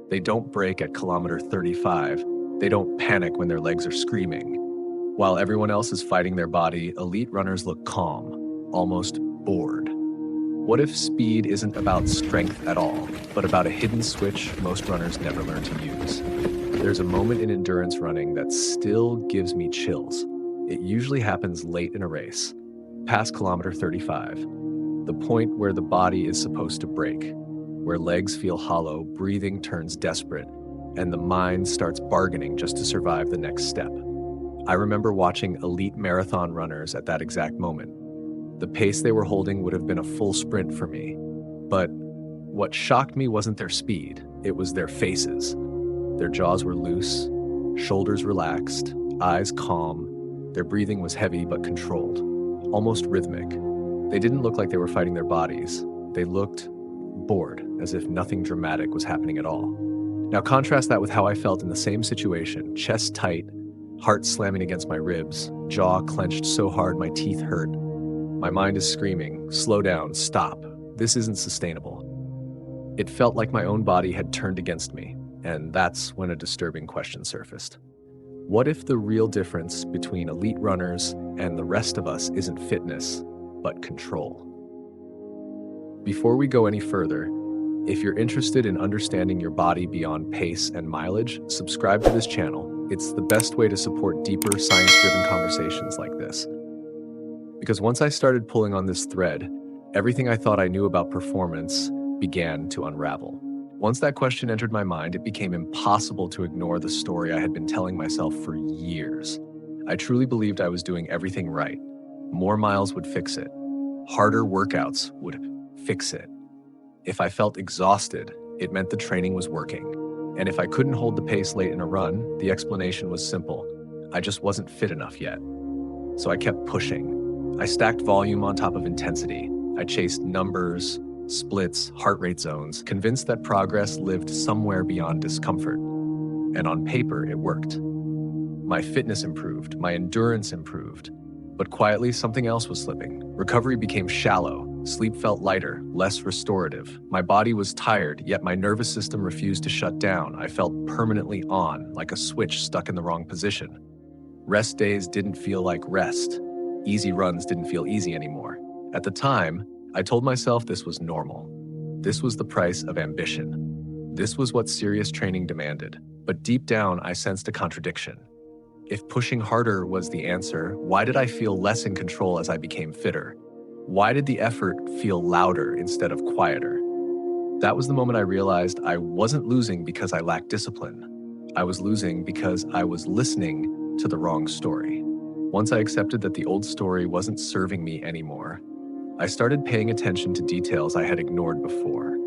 They don't break at kilometer 35. They don't panic when their legs are screaming. While everyone else is fighting their body, elite runners look calm, almost bored. What if speed isn't about strength at all, but about a hidden switch most runners never learn to use? There's a moment in endurance running that still gives me chills. It usually happens late in a race, past kilometer 35, the point where the body is supposed to break, where legs feel hollow, breathing turns desperate, and the mind starts bargaining just to survive the next step. I remember watching elite marathon runners at that exact moment. The pace they were holding would have been a full sprint for me. But what shocked me wasn't their speed, it was their faces. Their jaws were loose, shoulders relaxed, eyes calm. Their breathing was heavy but controlled, almost rhythmic. They didn't look like they were fighting their bodies. They looked bored, as if nothing dramatic was happening at all. Now contrast that with how I felt in the same situation, chest tight, heart slamming against my ribs, jaw clenched so hard my teeth hurt. My mind is screaming, slow down, stop. This isn't sustainable. It felt like my own body had turned against me, and that's when a disturbing question surfaced. What if the real difference between elite runners and the rest of us isn't fitness, but control? Before we go any further, if you're interested in understanding your body beyond pace and mileage, subscribe to this channel. It's the best way to support deeper, science-driven conversations like this. Because once I started pulling on this thread, everything I thought I knew about performance began to unravel. Once that question entered my mind, it became impossible to ignore the story I had been telling myself for years. I truly believed I was doing everything right. More miles would fix it. Harder workouts would fix it. If I felt exhausted, it meant the training was working. And if I couldn't hold the pace late in a run, the explanation was simple. I just wasn't fit enough yet. So I kept pushing. I stacked volume on top of intensity. I chased numbers, splits, heart rate zones, convinced that progress lived somewhere beyond discomfort. And on paper, it worked. My fitness improved, my endurance improved. But quietly, something else was slipping. Recovery became shallow. Sleep felt lighter, less restorative. My body was tired, yet my nervous system refused to shut down. I felt permanently on, like a switch stuck in the wrong position. Rest days didn't feel like rest. Easy runs didn't feel easy anymore. At the time, I told myself this was normal. This was the price of ambition. This was what serious training demanded. But deep down, I sensed a contradiction. If pushing harder was the answer, why did I feel less in control as I became fitter? Why did the effort feel louder instead of quieter? That was the moment I realized I wasn't losing because I lacked discipline. I was losing because I was listening to the wrong story. Once I accepted that the old story wasn't serving me anymore, I started paying attention to details I had ignored before.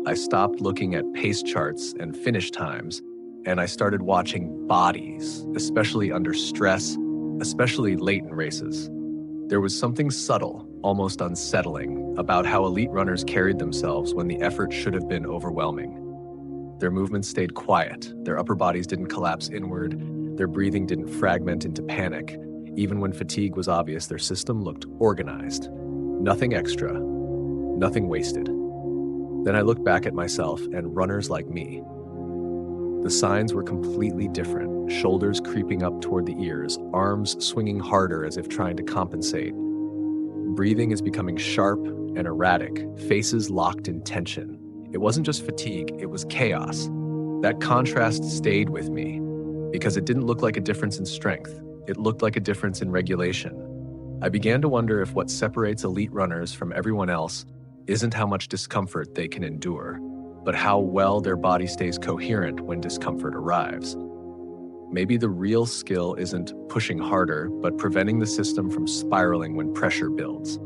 I stopped looking at pace charts and finish times, and I started watching bodies, especially under stress, especially late in races. There was something subtle, almost unsettling, about how elite runners carried themselves when the effort should have been overwhelming. Their movements stayed quiet, their upper bodies didn't collapse inward, their breathing didn't fragment into panic. Even when fatigue was obvious, their system looked organized. Nothing extra, nothing wasted. Then I looked back at myself and runners like me. The signs were completely different, shoulders creeping up toward the ears, arms swinging harder as if trying to compensate. Breathing is becoming sharp and erratic, faces locked in tension. It wasn't just fatigue, it was chaos. That contrast stayed with me because it didn't look like a difference in strength. It looked like a difference in regulation. I began to wonder if what separates elite runners from everyone else isn't how much discomfort they can endure, but how well their body stays coherent when discomfort arrives. Maybe the real skill isn't pushing harder, but preventing the system from spiraling when pressure builds.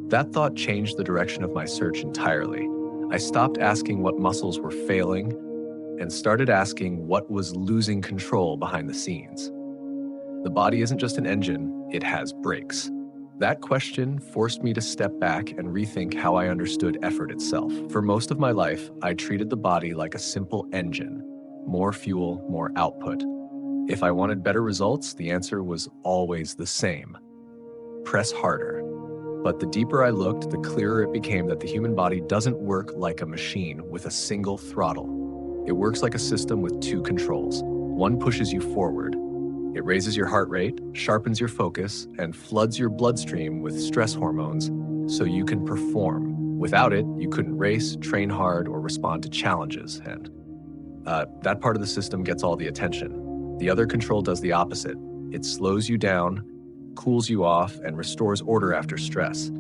That thought changed the direction of my search entirely. I stopped asking what muscles were failing and started asking what was losing control behind the scenes. The body isn't just an engine, it has brakes. That question forced me to step back and rethink how I understood effort itself. For most of my life, I treated the body like a simple engine. More fuel, more output. If I wanted better results, the answer was always the same. Press harder. But the deeper I looked, the clearer it became that the human body doesn't work like a machine with a single throttle. It works like a system with two controls. One pushes you forward. It raises your heart rate, sharpens your focus, and floods your bloodstream with stress hormones so you can perform. Without it, you couldn't race, train hard, or respond to challenges. And that part of the system gets all the attention. The other control does the opposite. It slows you down, cools you off, and restores order after stress.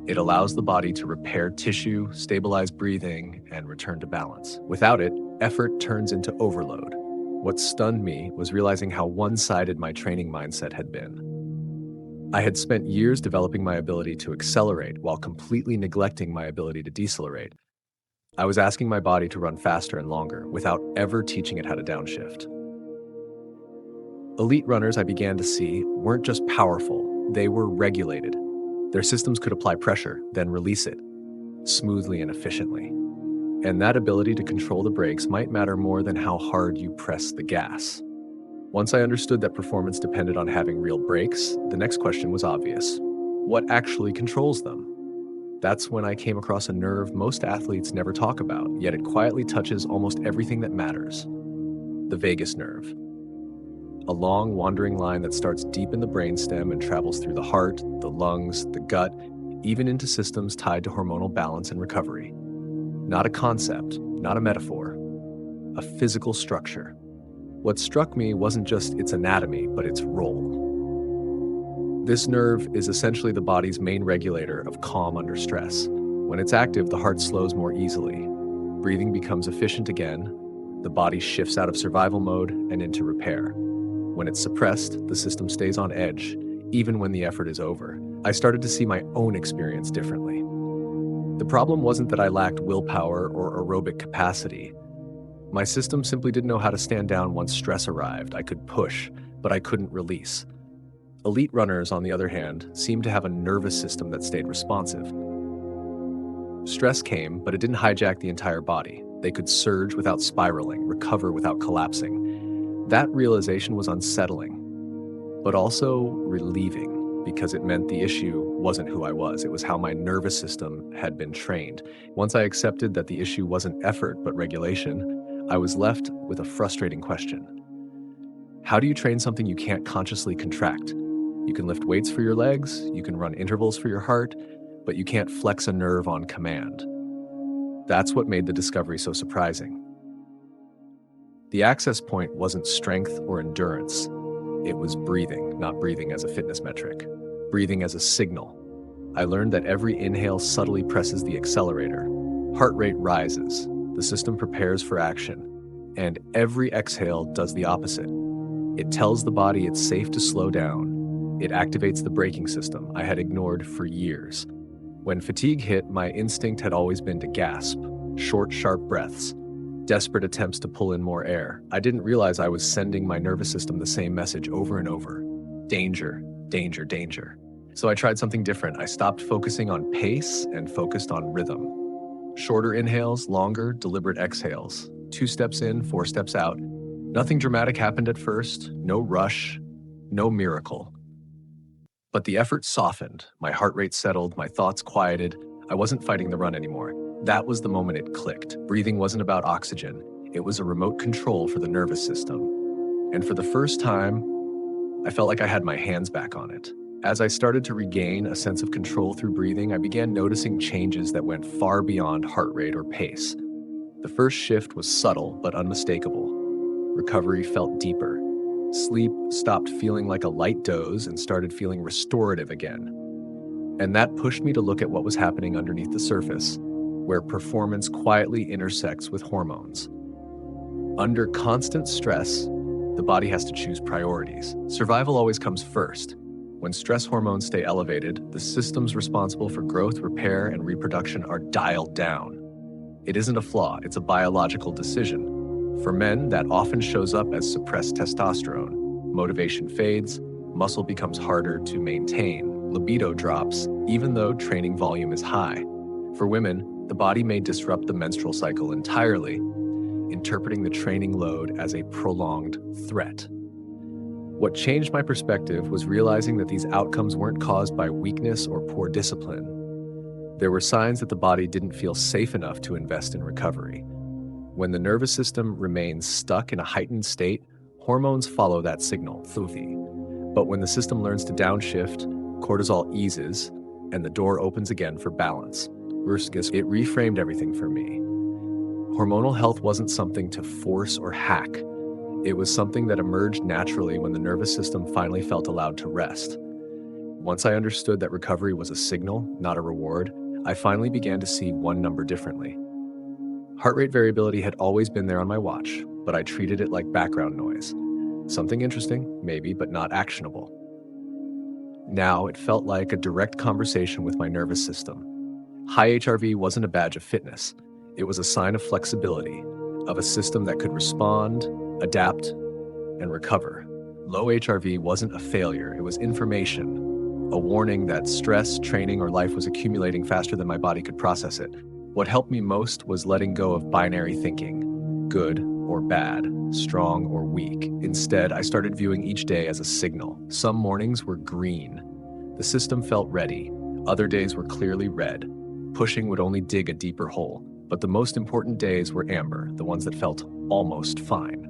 It allows the body to repair tissue, stabilize breathing, and return to balance. Without it, effort turns into overload. What stunned me was realizing how one-sided my training mindset had been. I had spent years developing my ability to accelerate while completely neglecting my ability to decelerate. I was asking my body to run faster and longer without ever teaching it how to downshift. Elite runners I began to see weren't just powerful, they were regulated. Their systems could apply pressure, then release it, smoothly and efficiently. And that ability to control the brakes might matter more than how hard you press the gas. Once I understood that performance depended on having real brakes, the next question was obvious. What actually controls them? That's when I came across a nerve most athletes never talk about, yet it quietly touches almost everything that matters. The vagus nerve. A long, wandering line that starts deep in the brainstem and travels through the heart, the lungs, the gut, even into systems tied to hormonal balance and recovery. Not a concept, not a metaphor, a physical structure. What struck me wasn't just its anatomy, but its role. This nerve is essentially the body's main regulator of calm under stress. When it's active, the heart slows more easily. Breathing becomes efficient again. The body shifts out of survival mode and into repair. When it's suppressed, the system stays on edge, even when the effort is over. I started to see my own experience differently. The problem wasn't that I lacked willpower or aerobic capacity. My system simply didn't know how to stand down once stress arrived. I could push, but I couldn't release. Elite runners, on the other hand, seemed to have a nervous system that stayed responsive. Stress came, but it didn't hijack the entire body. They could surge without spiraling, recover without collapsing. That realization was unsettling, but also relieving, because it meant the issue wasn't who I was. It was how my nervous system had been trained. Once I accepted that the issue wasn't effort, but regulation, I was left with a frustrating question. How do you train something you can't consciously contract? You can lift weights for your legs, you can run intervals for your heart, but you can't flex a nerve on command. That's what made the discovery so surprising. The access point wasn't strength or endurance. It was breathing, not breathing as a fitness metric. Breathing as a signal. I learned that every inhale subtly presses the accelerator. Heart rate rises. The system prepares for action. And every exhale does the opposite. It tells the body it's safe to slow down. It activates the braking system I had ignored for years. When fatigue hit, my instinct had always been to gasp. Short, sharp breaths. Desperate attempts to pull in more air. I didn't realize I was sending my nervous system the same message over and over. Danger, danger, danger. So I tried something different. I stopped focusing on pace and focused on rhythm. Shorter inhales, longer, deliberate exhales. 2 steps in, 4 steps out. Nothing dramatic happened at first. No rush, no miracle. But the effort softened. My heart rate settled, my thoughts quieted. I wasn't fighting the run anymore. That was the moment it clicked. Breathing wasn't about oxygen. It was a remote control for the nervous system. And for the first time, I felt like I had my hands back on it. As I started to regain a sense of control through breathing, I began noticing changes that went far beyond heart rate or pace. The first shift was subtle but unmistakable. Recovery felt deeper. Sleep stopped feeling like a light doze and started feeling restorative again. And that pushed me to look at what was happening underneath the surface, where performance quietly intersects with hormones. Under constant stress, the body has to choose priorities. Survival always comes first. When stress hormones stay elevated, the systems responsible for growth, repair, and reproduction are dialed down. It isn't a flaw, it's a biological decision. For men, that often shows up as suppressed testosterone. Motivation fades, muscle becomes harder to maintain, libido drops, even though training volume is high. For women, the body may disrupt the menstrual cycle entirely, interpreting the training load as a prolonged threat. What changed my perspective was realizing that these outcomes weren't caused by weakness or poor discipline. There were signs that the body didn't feel safe enough to invest in recovery. When the nervous system remains stuck in a heightened state, hormones follow that signal, thufi. But when the system learns to downshift, cortisol eases, and the door opens again for balance. It reframed everything for me. Hormonal health wasn't something to force or hack. It was something that emerged naturally when the nervous system finally felt allowed to rest. Once I understood that recovery was a signal, not a reward, I finally began to see one number differently. Heart rate variability had always been there on my watch, but I treated it like background noise. Something interesting, maybe, but not actionable. Now it felt like a direct conversation with my nervous system. High HRV wasn't a badge of fitness. It was a sign of flexibility, of a system that could respond, adapt, and recover. Low HRV wasn't a failure, it was information, a warning that stress, training, or life was accumulating faster than my body could process it. What helped me most was letting go of binary thinking, good or bad, strong or weak. Instead, I started viewing each day as a signal. Some mornings were green. The system felt ready. Other days were clearly red. Pushing would only dig a deeper hole. But the most important days were amber, the ones that felt almost fine.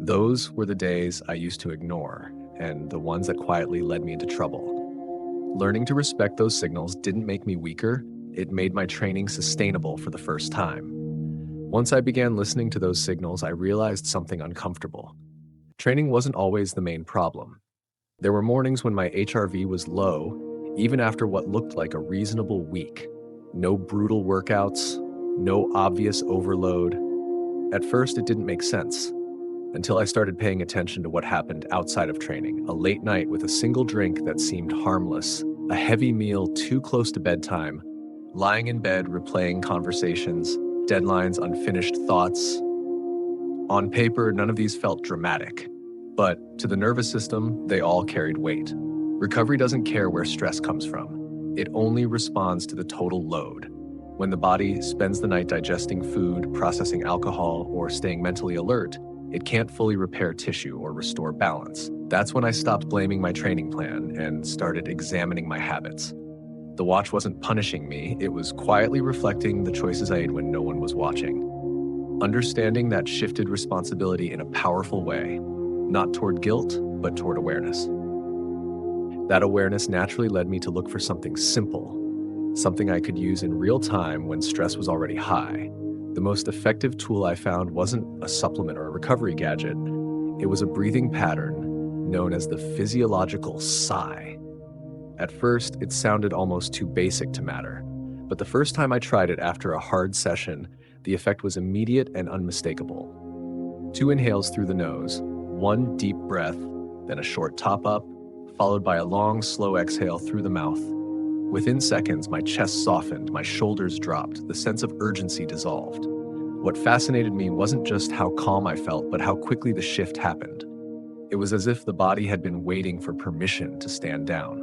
Those were the days I used to ignore, and the ones that quietly led me into trouble. Learning to respect those signals didn't make me weaker, it made my training sustainable for the first time. Once I began listening to those signals, I realized something uncomfortable. Training wasn't always the main problem. There were mornings when my HRV was low, even after what looked like a reasonable week. No brutal workouts, no obvious overload. At first, it didn't make sense, until I started paying attention to what happened outside of training. A late night with a single drink that seemed harmless, a heavy meal too close to bedtime, lying in bed replaying conversations, deadlines, unfinished thoughts. On paper, none of these felt dramatic, but to the nervous system, they all carried weight. Recovery doesn't care where stress comes from. It only responds to the total load. When the body spends the night digesting food, processing alcohol, or staying mentally alert, it can't fully repair tissue or restore balance. That's when I stopped blaming my training plan and started examining my habits. The watch wasn't punishing me, it was quietly reflecting the choices I made when no one was watching. Understanding that shifted responsibility in a powerful way, not toward guilt, but toward awareness. That awareness naturally led me to look for something simple, something I could use in real time when stress was already high. The most effective tool I found wasn't a supplement or a recovery gadget. It was a breathing pattern known as the physiological sigh. At first, it sounded almost too basic to matter, but the first time I tried it after a hard session, the effect was immediate and unmistakable. 2 inhales through the nose, 1 deep breath, then a short top up, followed by a long, slow exhale through the mouth. Within seconds, my chest softened, my shoulders dropped, the sense of urgency dissolved. What fascinated me wasn't just how calm I felt, but how quickly the shift happened. It was as if the body had been waiting for permission to stand down.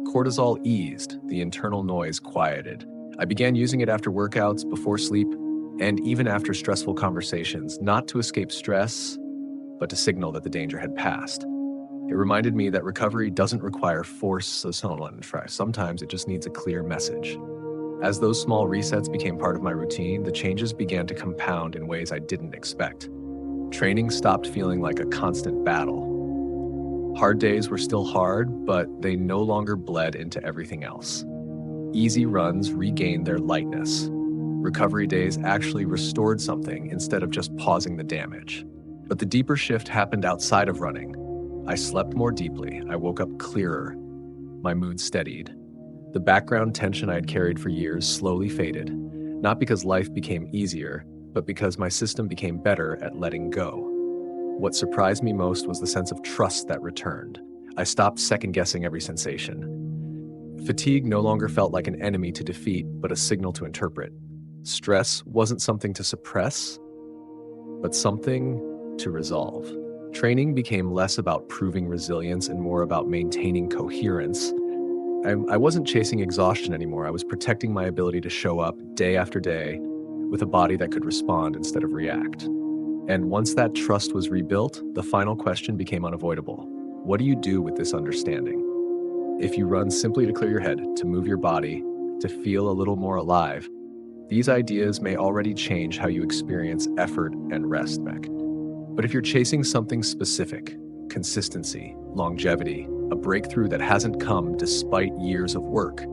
Cortisol eased, the internal noise quieted. I began using it after workouts, before sleep, and even after stressful conversations, not to escape stress, but to signal that the danger had passed. It reminded me that recovery doesn't require force, so sometimes it just needs a clear message. As those small resets became part of my routine, the changes began to compound in ways I didn't expect. Training stopped feeling like a constant battle. Hard days were still hard, but they no longer bled into everything else. Easy runs regained their lightness. Recovery days actually restored something instead of just pausing the damage. But the deeper shift happened outside of running. I slept more deeply, I woke up clearer, my mood steadied. The background tension I had carried for years slowly faded, not because life became easier, but because my system became better at letting go. What surprised me most was the sense of trust that returned. I stopped second-guessing every sensation. Fatigue no longer felt like an enemy to defeat, but a signal to interpret. Stress wasn't something to suppress, but something to resolve. Training became less about proving resilience and more about maintaining coherence. I wasn't chasing exhaustion anymore. I was protecting my ability to show up day after day with a body that could respond instead of react. And once that trust was rebuilt, the final question became unavoidable. What do you do with this understanding? If you run simply to clear your head, to move your body, to feel a little more alive, These ideas may already change how you experience effort and rest, Beck. But if you're chasing something specific, consistency, longevity, a breakthrough that hasn't come despite years of work,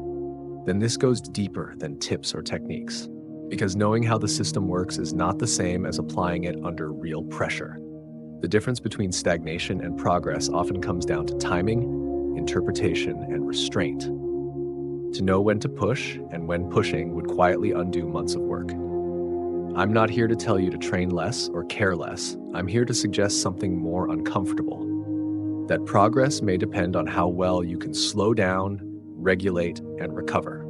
then this goes deeper than tips or techniques. Because knowing how the system works is not the same as applying it under real pressure. The difference between stagnation and progress often comes down to timing, interpretation, and restraint. To know when to push and when pushing would quietly undo months of work. I'm not here to tell you to train less or care less. I'm here to suggest something more uncomfortable. That progress may depend on how well you can slow down, regulate, and recover.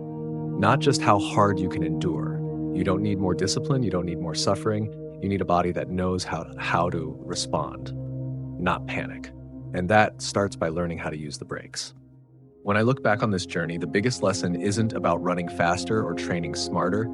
Not just how hard you can endure. You don't need more discipline, you don't need more suffering. You need a body that knows how to respond, not panic. And that starts by learning how to use the brakes. When I look back on this journey, the biggest lesson isn't about running faster or training smarter.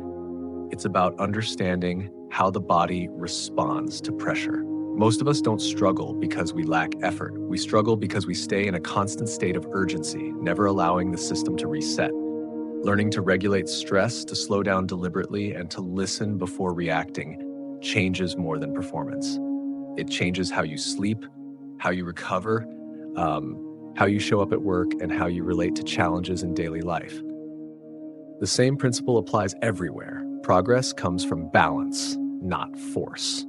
It's about understanding how the body responds to pressure. Most of us don't struggle because we lack effort. We struggle because we stay in a constant state of urgency, never allowing the system to reset. Learning to regulate stress, to slow down deliberately, and to listen before reacting changes more than performance. It changes how you sleep, how you recover, how you show up at work, and how you relate to challenges in daily life. The same principle applies everywhere. Progress comes from balance, not force.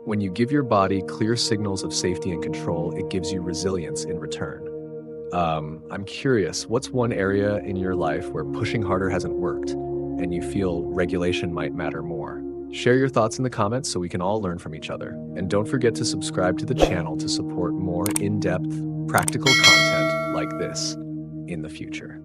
When you give your body clear signals of safety and control, it gives you resilience in return. I'm curious, what's one area in your life where pushing harder hasn't worked and you feel regulation might matter more? Share your thoughts in the comments so we can all learn from each other. And don't forget to subscribe to the channel to support more in-depth, practical content like this in the future.